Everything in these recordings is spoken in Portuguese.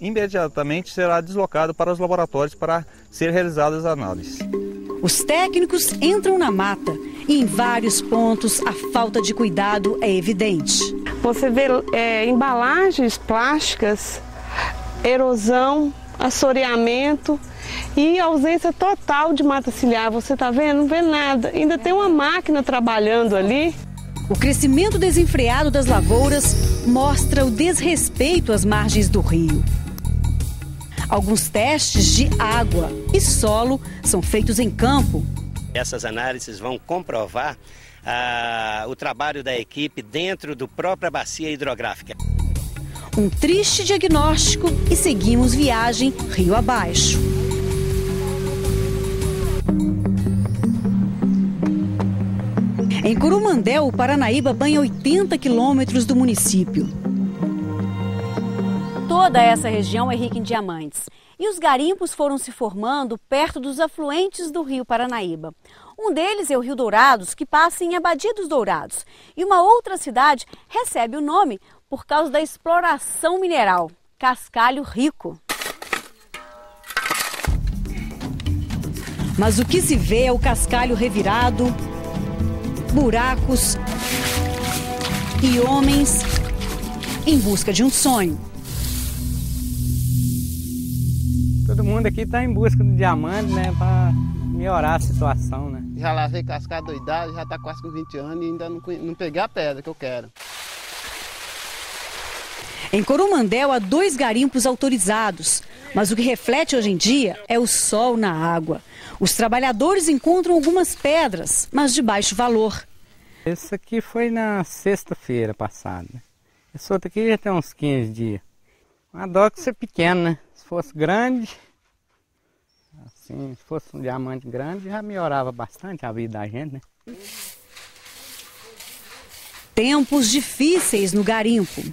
Imediatamente será deslocado para os laboratórios para ser realizadas as análises. Os técnicos entram na mata e em vários pontos a falta de cuidado é evidente. Você vê embalagens plásticas, erosão, assoreamento e ausência total de mata ciliar. Você está vendo? Não vê nada. Ainda tem uma máquina trabalhando ali. O crescimento desenfreado das lavouras mostra o desrespeito às margens do rio. Alguns testes de água e solo são feitos em campo. Essas análises vão comprovar o trabalho da equipe dentro da própria bacia hidrográfica. Um triste diagnóstico e seguimos viagem rio abaixo. Em Coromandel, o Paranaíba banha 80 quilômetros do município. Toda essa região é rica em diamantes e os garimpos foram se formando perto dos afluentes do rio Paranaíba. Um deles é o Rio Dourados, que passa em Abadia dos Dourados. E uma outra cidade recebe o nome por causa da exploração mineral, Cascalho Rico. Mas o que se vê é o cascalho revirado, buracos e homens em busca de um sonho. Todo mundo aqui está em busca do diamante, né, para melhorar a situação, né? Já lavei cascada doidada, já está quase com 20 anos e ainda não peguei a pedra que eu quero. Em Coromandel há 2 garimpos autorizados, mas o que reflete hoje em dia é o sol na água. Os trabalhadores encontram algumas pedras, mas de baixo valor. Esse aqui foi na sexta-feira passada. Esse outro aqui já tem uns 15 dias. Uma dó que ser pequeno, né? Se fosse grande, assim, se fosse um diamante grande, já melhorava bastante a vida da gente, né? Tempos difíceis no garimpo.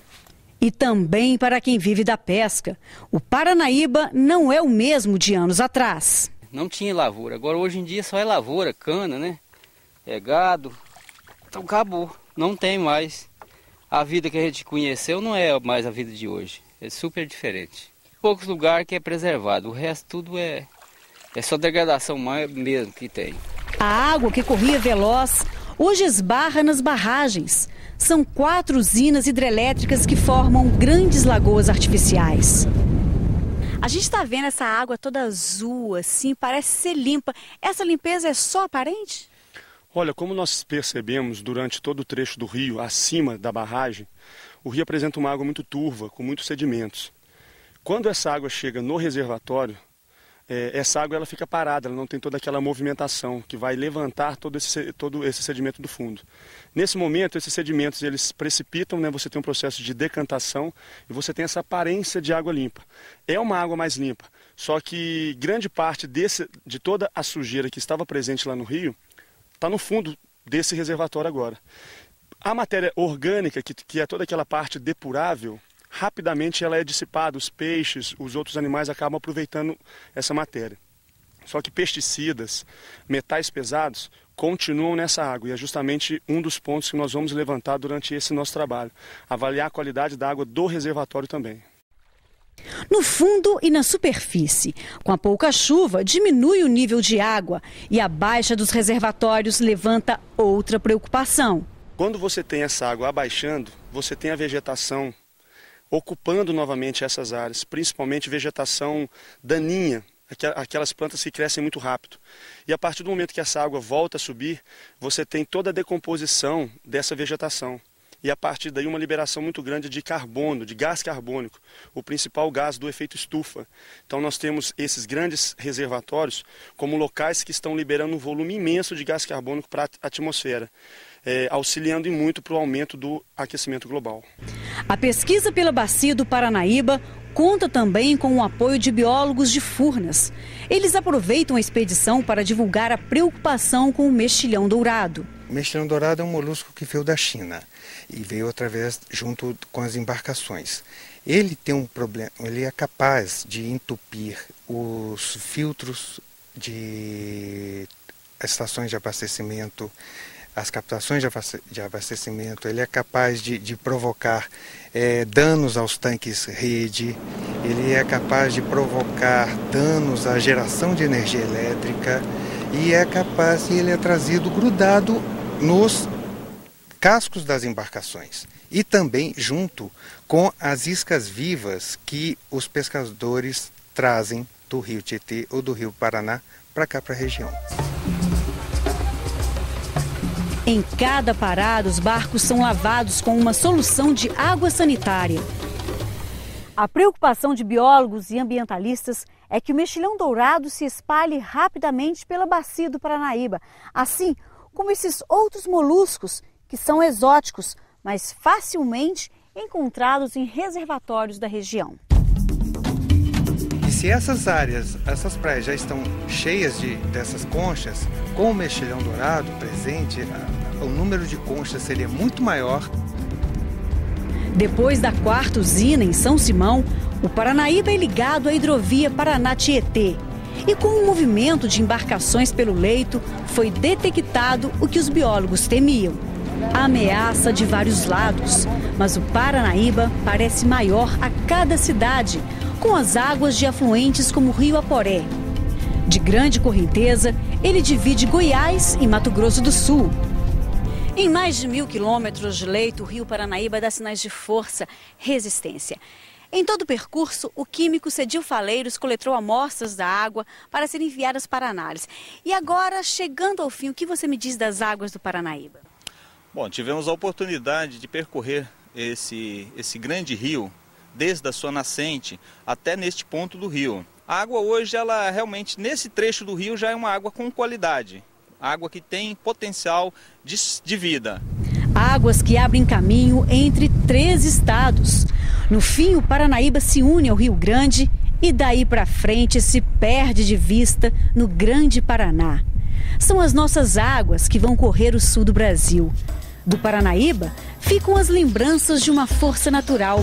E também para quem vive da pesca. O Paranaíba não é o mesmo de anos atrás. Não tinha lavoura, agora hoje em dia só é lavoura, cana, né? É gado. Então acabou, não tem mais. A vida que a gente conheceu não é mais a vida de hoje, é super diferente. Poucos lugares que é preservado, o resto tudo é só degradação mesmo que tem. A água que corria veloz hoje esbarra nas barragens. São 4 usinas hidrelétricas que formam grandes lagoas artificiais. A gente está vendo essa água toda azul, assim, parece ser limpa. Essa limpeza é só aparente? Olha, como nós percebemos durante todo o trecho do rio, acima da barragem, o rio apresenta uma água muito turva, com muitos sedimentos. Quando essa água chega no reservatório, essa água ela fica parada, ela não tem toda aquela movimentação que vai levantar todo esse sedimento do fundo. Nesse momento, esses sedimentos eles precipitam, né? Você tem um processo de decantação e você tem essa aparência de água limpa. É uma água mais limpa, só que grande parte de toda a sujeira que estava presente lá no rio está no fundo desse reservatório agora. A matéria orgânica, que é toda aquela parte depurável, rapidamente ela é dissipada, os peixes, os outros animais acabam aproveitando essa matéria. Só que pesticidas, metais pesados, continuam nessa água e é justamente um dos pontos que nós vamos levantar durante esse nosso trabalho. Avaliar a qualidade da água do reservatório também. No fundo e na superfície, com a pouca chuva, diminui o nível de água e a baixa dos reservatórios levanta outra preocupação. Quando você tem essa água abaixando, você tem a vegetação ocupando novamente essas áreas, principalmente vegetação daninha, aquelas plantas que crescem muito rápido. E a partir do momento que essa água volta a subir, você tem toda a decomposição dessa vegetação. E a partir daí uma liberação muito grande de carbono, de gás carbônico, o principal gás do efeito estufa. Então nós temos esses grandes reservatórios como locais que estão liberando um volume imenso de gás carbônico para a atmosfera, auxiliando em muito para o aumento do aquecimento global. A pesquisa pela bacia do Paranaíba conta também com o apoio de biólogos de Furnas. Eles aproveitam a expedição para divulgar a preocupação com o mexilhão dourado. O mexilhão dourado é um molusco que veio da China e veio através junto com as embarcações. Ele tem um problema, ele é capaz de entupir os filtros de estações de abastecimento, as captações de abastecimento, ele é capaz de provocar danos aos tanques rede, ele é capaz de provocar danos à geração de energia elétrica e ele é trazido grudado nos cascos das embarcações e também junto com as iscas vivas que os pescadores trazem do rio Tietê ou do rio Paraná para cá, para a região. Em cada parada, os barcos são lavados com uma solução de água sanitária. A preocupação de biólogos e ambientalistas é que o mexilhão dourado se espalhe rapidamente pela bacia do Paranaíba, assim como esses outros moluscos que são exóticos, mas facilmente encontrados em reservatórios da região. E se essas praias já estão cheias dessas conchas, com o mexilhão dourado presente, o número de conchas seria muito maior. Depois da quarta usina em São Simão, o Paranaíba é ligado à hidrovia Paraná-Tietê. E com o movimento de embarcações pelo leito, foi detectado o que os biólogos temiam: a ameaça de vários lados. Mas o Paranaíba parece maior a cada cidade, com as águas de afluentes como o Rio Aporé. De grande correnteza, ele divide Goiás e Mato Grosso do Sul. Em mais de 1.000 quilômetros de leito, o Rio Paranaíba dá sinais de força, resistência. Em todo o percurso, o químico Cedil Faleiros coletou amostras da água para serem enviadas para análise. E agora, chegando ao fim, o que você me diz das águas do Paranaíba? Bom, tivemos a oportunidade de percorrer esse grande rio, desde a sua nascente até neste ponto do rio. A água hoje, ela realmente, nesse trecho do rio, já é uma água com qualidade. Água que tem potencial de vida. Águas que abrem caminho entre 3 estados. No fim, o Paranaíba se une ao Rio Grande e daí para frente se perde de vista no Grande Paraná. São as nossas águas que vão correr o sul do Brasil. Do Paranaíba ficam as lembranças de uma força natural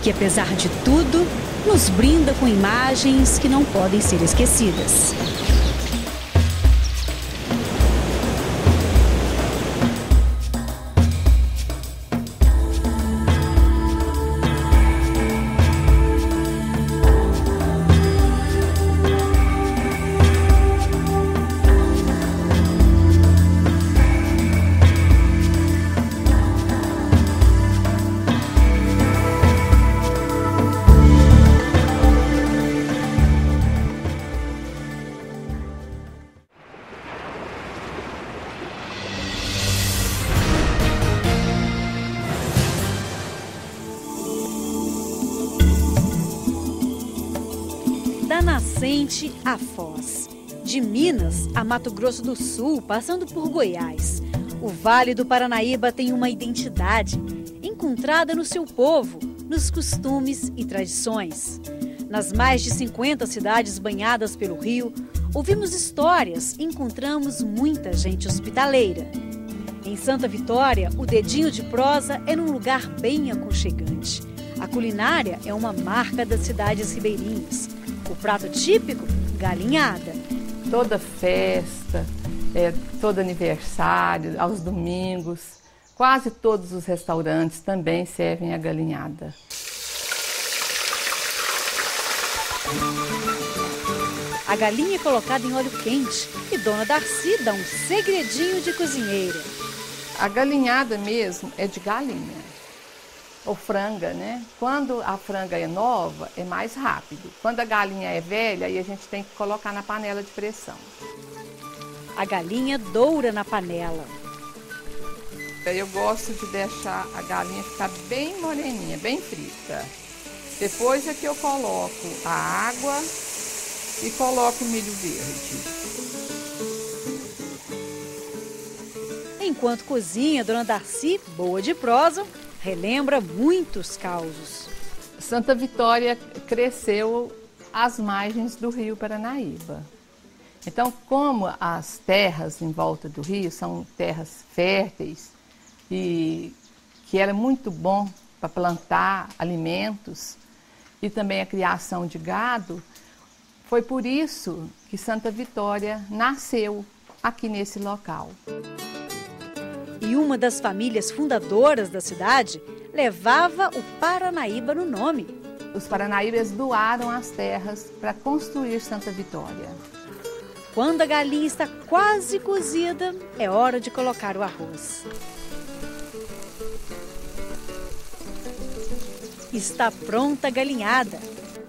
que, apesar de tudo, nos brinda com imagens que não podem ser esquecidas. Da nascente à Foz, de Minas a Mato Grosso do Sul, passando por Goiás, o Vale do Paranaíba tem uma identidade encontrada no seu povo, nos costumes e tradições. Nas mais de 50 cidades banhadas pelo rio, ouvimos histórias e encontramos muita gente hospitaleira. Em Santa Vitória, o dedinho de prosa é num lugar bem aconchegante. A culinária é uma marca das cidades ribeirinhas. O prato típico, galinhada. Toda festa, todo aniversário, aos domingos, quase todos os restaurantes também servem a galinhada. A galinha é colocada em óleo quente e Dona Darcy dá um segredinho de cozinheira. A galinhada mesmo é de galinha. Ou franga, né? Quando a franga é nova, é mais rápido. Quando a galinha é velha, aí a gente tem que colocar na panela de pressão. A galinha doura na panela. Eu gosto de deixar a galinha ficar bem moreninha, bem frita. Depois é que eu coloco a água e coloco o milho verde. Enquanto cozinha, Dona Darcy, boa de prosa, relembra muitos causos. Santa Vitória cresceu às margens do rio Paranaíba. Então, como as terras em volta do rio são terras férteis e que era muito bom para plantar alimentos e também a criação de gado, foi por isso que Santa Vitória nasceu aqui nesse local. E uma das famílias fundadoras da cidade levava o Paranaíba no nome. Os paranaíbas doaram as terras para construir Santa Vitória. Quando a galinha está quase cozida, é hora de colocar o arroz. Está pronta a galinhada,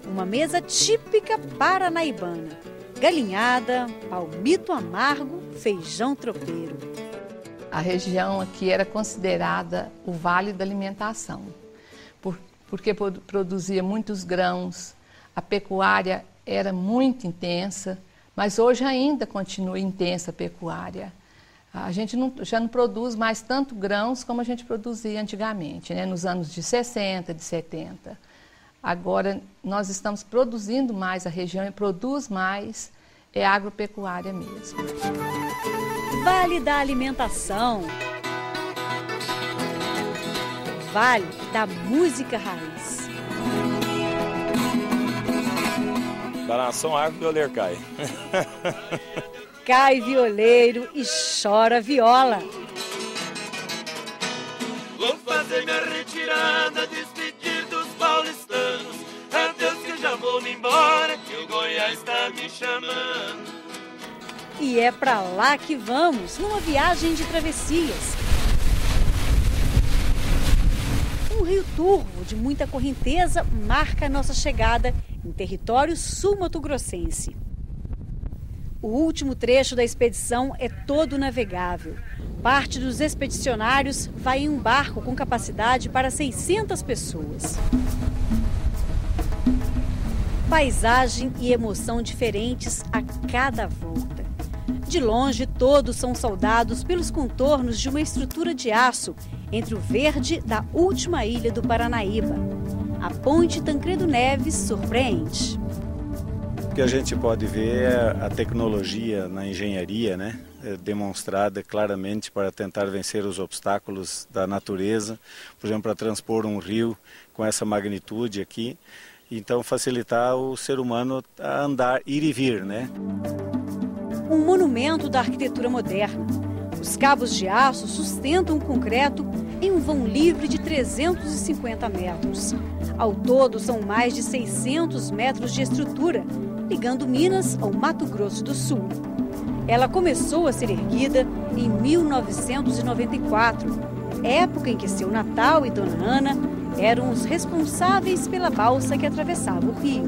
uma mesa típica paranaibana. Galinhada, palmito amargo, feijão tropeiro. A região aqui era considerada o Vale da Alimentação, porque produzia muitos grãos, a pecuária era muito intensa, mas hoje ainda continua intensa a pecuária. A gente já não produz mais tanto grãos como a gente produzia antigamente, né? Nos anos de 60, de 70. Agora nós estamos produzindo mais, a região produz mais, é agropecuária mesmo. Vale da Alimentação. Vale da música raiz. Baração, árvore, violeiro cai. Cai violeiro e chora viola. Vou fazer minha retirada, despedir dos paulistanos. Adeus que já vou me embora, que o Goiás está me chamando. E é pra lá que vamos, numa viagem de travessias. Um rio turvo de muita correnteza marca a nossa chegada em território sul-mato-grossense. O último trecho da expedição é todo navegável. Parte dos expedicionários vai em um barco com capacidade para 600 pessoas. Paisagem e emoção diferentes a cada volta. De longe, todos são saudados pelos contornos de uma estrutura de aço entre o verde da última ilha do Paranaíba. A ponte Tancredo Neves surpreende. O que a gente pode ver é a tecnologia na engenharia, né? Demonstrada claramente para tentar vencer os obstáculos da natureza, por exemplo, para transpor um rio com essa magnitude aqui, então facilitar o ser humano a andar, ir e vir, né? Um monumento da arquitetura moderna. Os cabos de aço sustentam o concreto em um vão livre de 350 metros. Ao todo, são mais de 600 metros de estrutura, ligando Minas ao Mato Grosso do Sul. Ela começou a ser erguida em 1994, época em que seu Natal e Dona Ana eram os responsáveis pela balsa que atravessava o rio.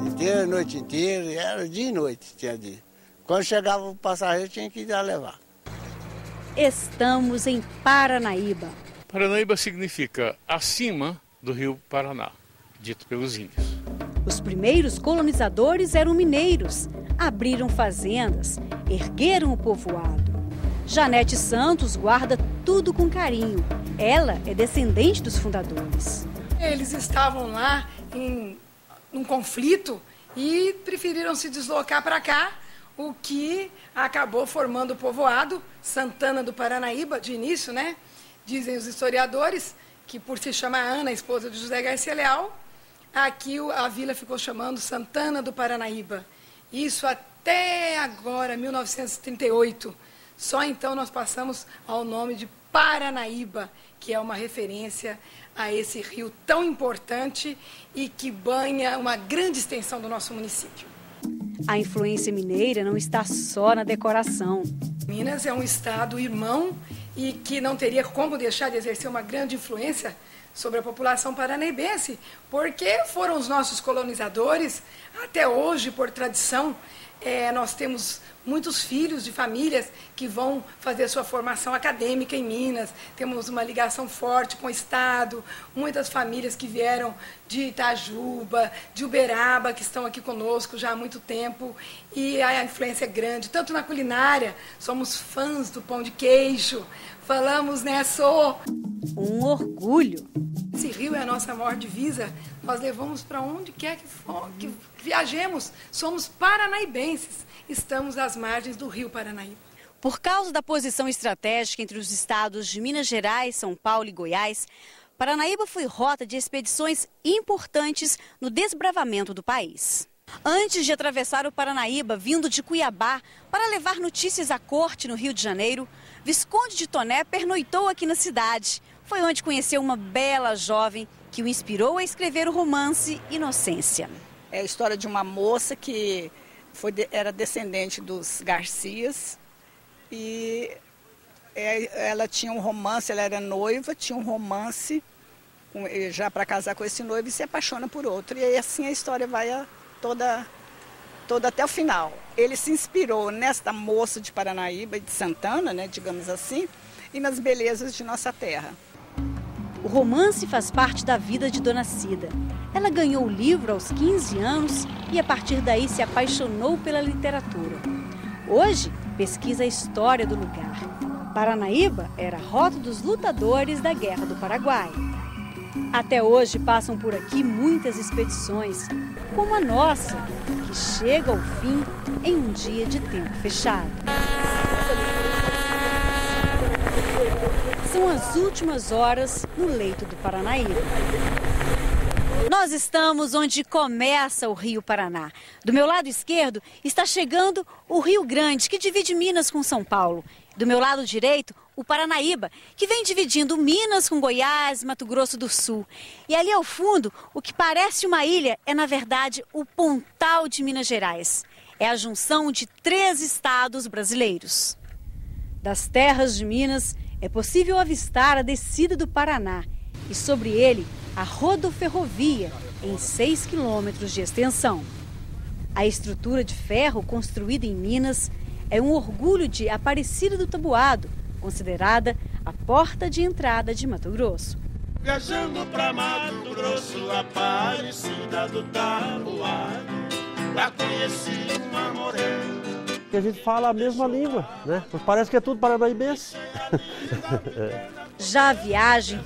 Inteira, a noite inteira, era dia e noite, tinha dia. Quando chegava o passageiro, tinha que ir lá levar. Estamos em Paranaíba. Paranaíba significa acima do rio Paraná, dito pelos índios. Os primeiros colonizadores eram mineiros, abriram fazendas, ergueram o povoado. Janete Santos guarda tudo com carinho. Ela é descendente dos fundadores. Eles estavam lá em um conflito e preferiram se deslocar para cá, o que acabou formando o povoado Santana do Paranaíba, de início, né? Dizem os historiadores que, por se chamar Ana, esposa de José Garcia Leal, aqui a vila ficou chamando Santana do Paranaíba. Isso até agora, 1938. Só então nós passamos ao nome de Paranaíba, que é uma referência a esse rio tão importante e que banha uma grande extensão do nosso município. A influência mineira não está só na decoração. Minas é um estado irmão e que não teria como deixar de exercer uma grande influência sobre a população paranaíbense, porque foram os nossos colonizadores. Até hoje, por tradição, nós temos muitos filhos de famílias que vão fazer sua formação acadêmica em Minas. Temos uma ligação forte com o Estado, muitas famílias que vieram de Itajuba, de Uberaba, que estão aqui conosco já há muito tempo. E a influência é grande, tanto na culinária, somos fãs do pão de queijo, falamos, né, um orgulho. Esse rio é a nossa maior divisa, nós levamos para onde quer que viajemos, somos paranaíbenses, estamos às margens do rio Paranaíba. Por causa da posição estratégica entre os estados de Minas Gerais, São Paulo e Goiás, Paranaíba foi rota de expedições importantes no desbravamento do país. Antes de atravessar o Paranaíba, vindo de Cuiabá, para levar notícias à corte no Rio de Janeiro, Visconde de Toné pernoitou aqui na cidade. Foi onde conheceu uma bela jovem que o inspirou a escrever o romance Inocência. É a história de uma moça que era descendente dos Garcias e ela tinha um romance, ela era noiva, tinha um romance já para casar com esse noivo e se apaixona por outro. E aí assim a história vai toda até o final. Ele se inspirou nesta moça de Paranaíba e de Santana, né, digamos assim, e nas belezas de nossa terra. O romance faz parte da vida de Dona Cida. Ela ganhou o livro aos 15 anos e a partir daí se apaixonou pela literatura. Hoje, pesquisa a história do lugar. Paranaíba era a rota dos lutadores da Guerra do Paraguai. Até hoje passam por aqui muitas expedições, como a nossa, que chega ao fim em um dia de tempo fechado. São as últimas horas no leito do Paranaíba. Nós estamos onde começa o Rio Paraná. Do meu lado esquerdo está chegando o Rio Grande, que divide Minas com São Paulo. Do meu lado direito, o Paranaíba, que vem dividindo Minas com Goiás, Mato Grosso do Sul. E ali ao fundo, o que parece uma ilha é, na verdade, o Pontal de Minas Gerais. É a junção de 3 estados brasileiros. Das terras de Minas, é possível avistar a descida do Paraná e, sobre ele, a rodoferrovia, em 6 quilômetros de extensão. A estrutura de ferro construída em Minas é um orgulho de Aparecida do Taboado, considerada a porta de entrada de Mato Grosso. Viajando pra Mato Grosso, Aparecida do Taboado, lá conheci uma morena. Que a gente fala a mesma língua, né? Parece que é tudo paranaíbense. Já a viagem